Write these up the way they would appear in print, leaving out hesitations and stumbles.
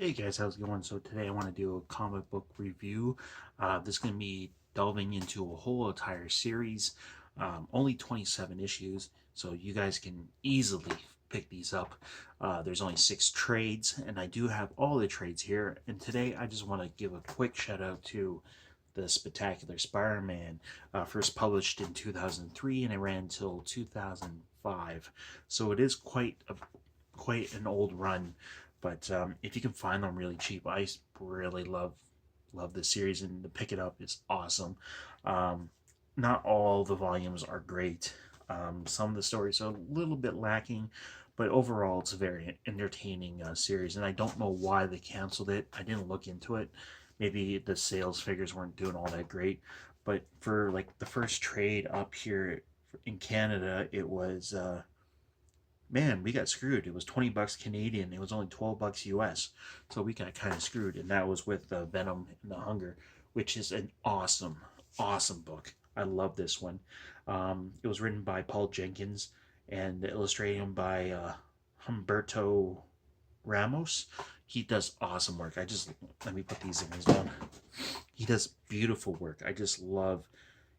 Hey guys, how's it going? So today I want to do a comic book review. This is going to be delving into a whole entire series, only 27 issues, so you guys can easily pick these up. There's only 6 trades, and I do have all the trades here. And today I just want to give a quick shout out to the Spectacular Spider-Man, first published in 2003, and it ran until 2005. So it is quite an old run, but if you can find them really cheap, I really love this series, and to pick it up is awesome. Um, Not all the volumes are great. Some of the stories are a little bit lacking, but overall it's a very entertaining series, and I don't know why they canceled it. I didn't look into it. Maybe the sales figures weren't doing all that great, but for like the first trade up here in Canada, it was man, we got screwed. It was 20 bucks Canadian. It was only 12 bucks US. So we got kind of screwed. And that was with Venom and the Hunger, which is an awesome book. I love this one. It was written by Paul Jenkins and illustrated by Humberto Ramos. He does awesome work. Let me put these things down. He does beautiful work. I just love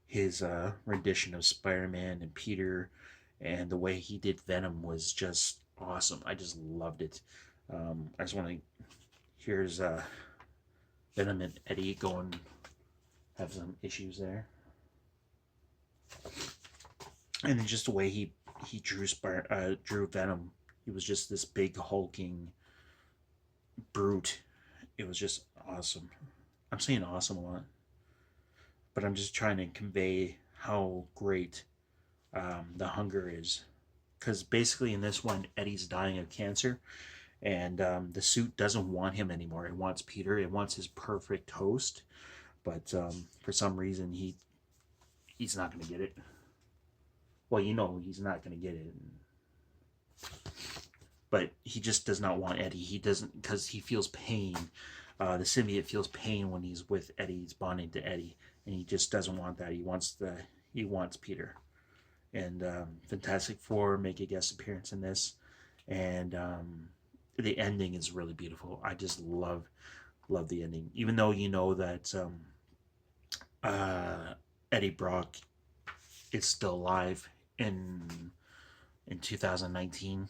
his rendition of Spider-Man and Peter, and the way he did Venom was just awesome. I just loved it. I just want to here's Venom and Eddie going have some issues there, and then just the way he drew Venom. He was just this big hulking brute. It was just awesome. I'm saying awesome a lot, but I'm just trying to convey how great the hunger is. Because basically, in this one, Eddie's dying of cancer, and the suit doesn't want him anymore. It wants Peter. It wants his perfect host, but for some reason, he's not going to get it. Well, you know, he's not going to get it, but he just does not want Eddie. He doesn't, because he feels pain. The symbiote feels pain when he's with Eddie. He's bonding to Eddie, and he just doesn't want that. He wants Peter. And Fantastic Four make a guest appearance in this, and the ending is really beautiful. I just love the ending, even though you know that uh, Eddie Brock is still alive in 2019.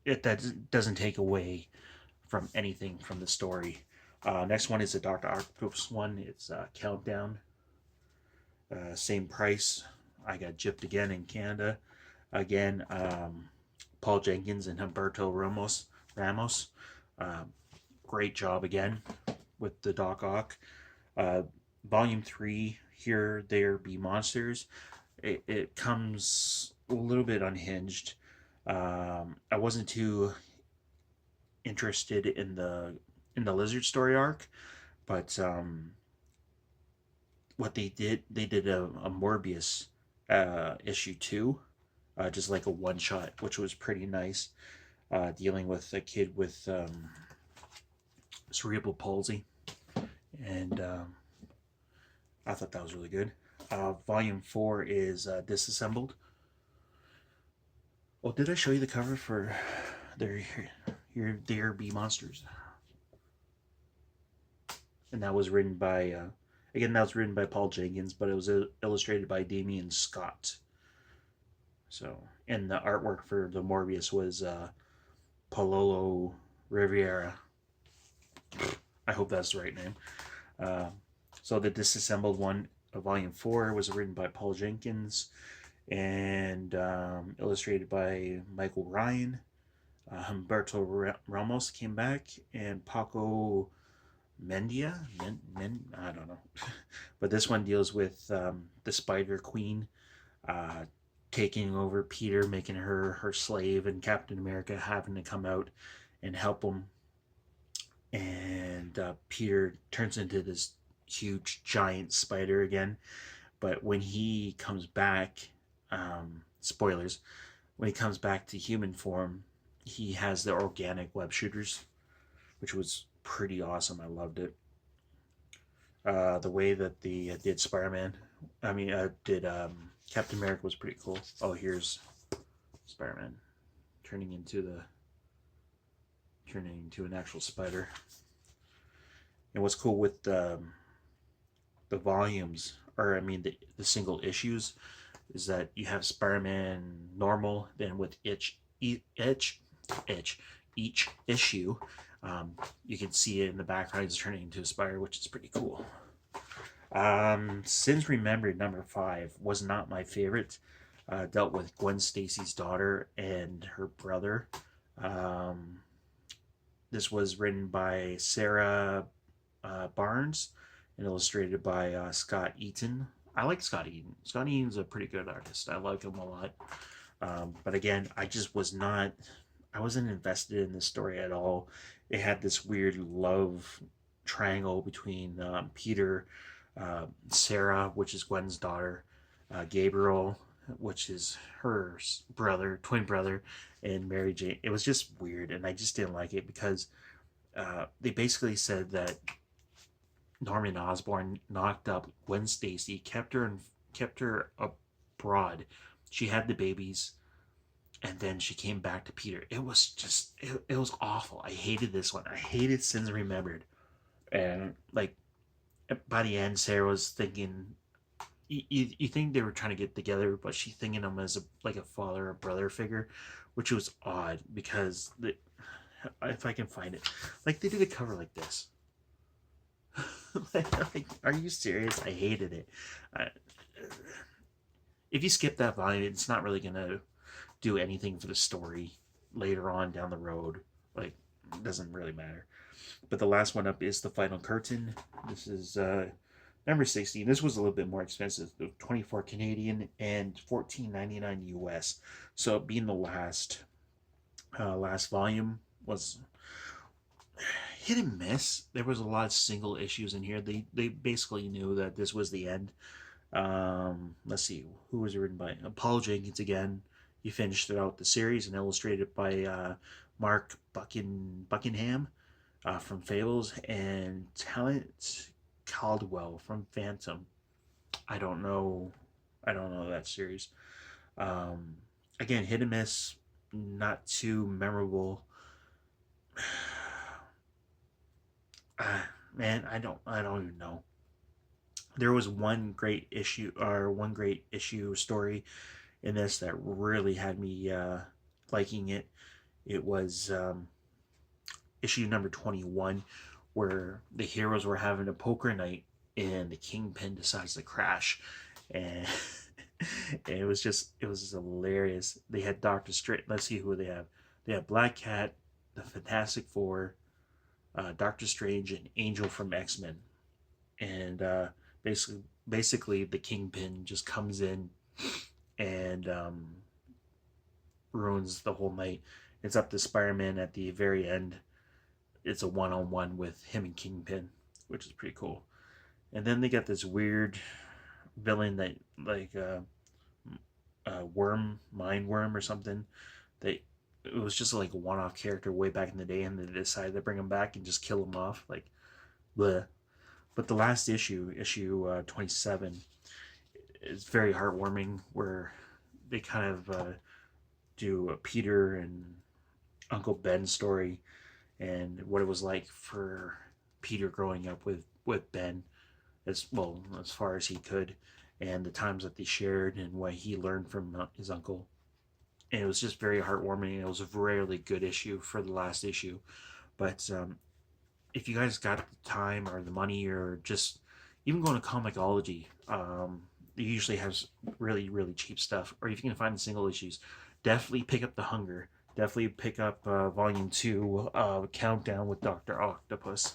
That doesn't take away from anything from the story. Next one is the Doctor Octopus one. It's Countdown. Same price. I got gypped again in Canada. Again, Paul Jenkins and Humberto Ramos. Uh, Great job again with the Doc Ock. Uh, Volume 3, Here There Be Monsters. It comes a little bit unhinged. I wasn't too interested in the lizard story arc, but what they did a Morbius issue 2, just like a one shot, which was pretty nice, dealing with a kid with cerebral palsy, and I thought that was really good. Volume 4 is Disassembled. Oh, did I show you the cover for There Be Monsters? And that was written by again, that was written by Paul Jenkins, but it was illustrated by Damian Scott. So, and the artwork for the Morbius was Paolo Riviera. I hope that's the right name. Uh, so the Disassembled one, Volume 4, was written by Paul Jenkins and illustrated by Michael Ryan. Humberto Ramos came back, and Paco Mendia, I don't know, but this one deals with the Spider Queen taking over Peter, making her slave, and Captain America having to come out and help him. And Peter turns into this huge giant spider again. But when he comes back, spoilers, when he comes back to human form, he has the organic web shooters, which was pretty awesome. I loved it. The way that the did Spider-Man, did Captain America was pretty cool. Oh, here's Spider-Man turning into turning into an actual spider. And what's cool with the volumes, or I mean the single issues, is that you have Spider-Man normal, then with each issue, you can see it in the background. He's turning into a spider, which is pretty cool. Sins Remembered #5 was not my favorite. Dealt with Gwen Stacy's daughter and her brother. This was written by Sarah Barnes and illustrated by Scott Eaton. I like Scott Eaton. Scott Eaton's a pretty good artist. I like him a lot. But again, I wasn't invested in this story at all. It had this weird love triangle between Peter, Sarah, which is Gwen's daughter, Gabriel, which is her brother, twin brother, and Mary Jane. It was just weird, and I just didn't like it because they basically said that Norman Osborn knocked up Gwen Stacy, kept her abroad. She had the babies, and then she came back to Peter. It was just it was awful. I hated this one. I hated Sins Remembered, and like by the end, Sarah was thinking. You think they were trying to get together, but she's thinking him as a father or brother figure, which was odd because if I can find it, like they did a cover like this. like, are you serious? I hated it. If you skip that volume, it's not really gonna do anything for the story later on down the road. Like, it doesn't really matter. But the last one up is The Final Curtain. This is number 16. This was a little bit more expensive, 24 Canadian and $14.99 US. So being the last volume was hit and miss. There was a lot of single issues in here. They basically knew that this was the end. Let's see, who was it written by? Paul Jenkins again. He finished it out the series and illustrated by Mark Buckingham from Fables and Talent Caldwell from Phantom. I don't know that series. Again, hit and miss, not too memorable. Man, I don't even know. There was one great issue story in this that really had me liking it. It was issue number 21, where the heroes were having a poker night and the Kingpin decides to crash, and it was hilarious. They had Doctor Strange. Let's see who they have. They have Black Cat, the Fantastic Four, Doctor Strange, and Angel from X-Men, and basically the Kingpin just comes in and ruins the whole night. It's up to Spider-Man at the very end. It's a one-on-one with him and Kingpin, which is pretty cool. And then they got this weird villain that like mind worm or something. It was just like a one-off character way back in the day, and they decided to bring him back and just kill him off. Like, bleh. But the last issue 27, is very heartwarming, where they kind of do a Peter and Uncle Ben story, and what it was like for Peter growing up with Ben, as far as he could, and the times that they shared and what he learned from his uncle. And it was just very heartwarming. It was a really good issue for the last issue. But if you guys got the time or the money, or just even going to Comixology, they usually have really, really cheap stuff. Or if you can find the single issues, definitely pick up The Hunger. Definitely pick up Volume 2, Countdown with Dr. Octopus.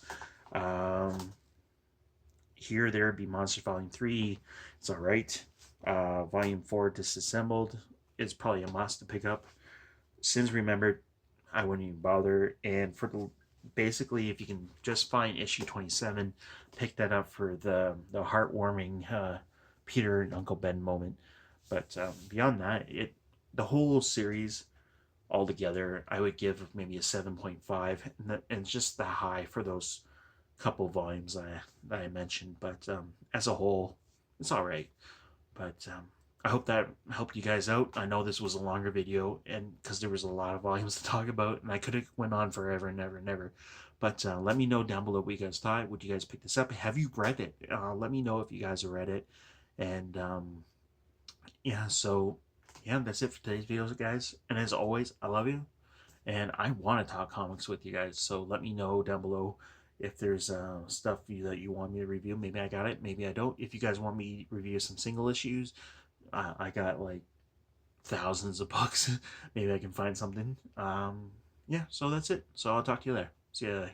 Here, There Be Monsters Volume 3. It's alright. Volume 4, Disassembled. It's probably a must to pick up. Sins Remembered, I wouldn't even bother. And basically, if you can just find issue 27, pick that up for the heartwarming Peter and Uncle Ben moment. But beyond that, the whole series altogether, I would give maybe a 7.5, and just the high for those couple volumes that I mentioned. But as a whole, it's all right. But I hope that helped you guys out. I know this was a longer video, and because there was a lot of volumes to talk about, and I could have went on forever and ever and ever. But let me know down below what you guys thought. Would you guys pick this up? Have you read it? Let me know if you guys have read it. And yeah, so yeah, that's it for today's videos, guys. And as always, I love you, and I want to talk comics with you guys. So let me know down below if there's stuff that you want me to review. Maybe I got it, maybe I don't. If you guys want me to review some single issues, I got like thousands of books. Maybe I can find something. Yeah, so that's it. So I'll talk to you there. See you later.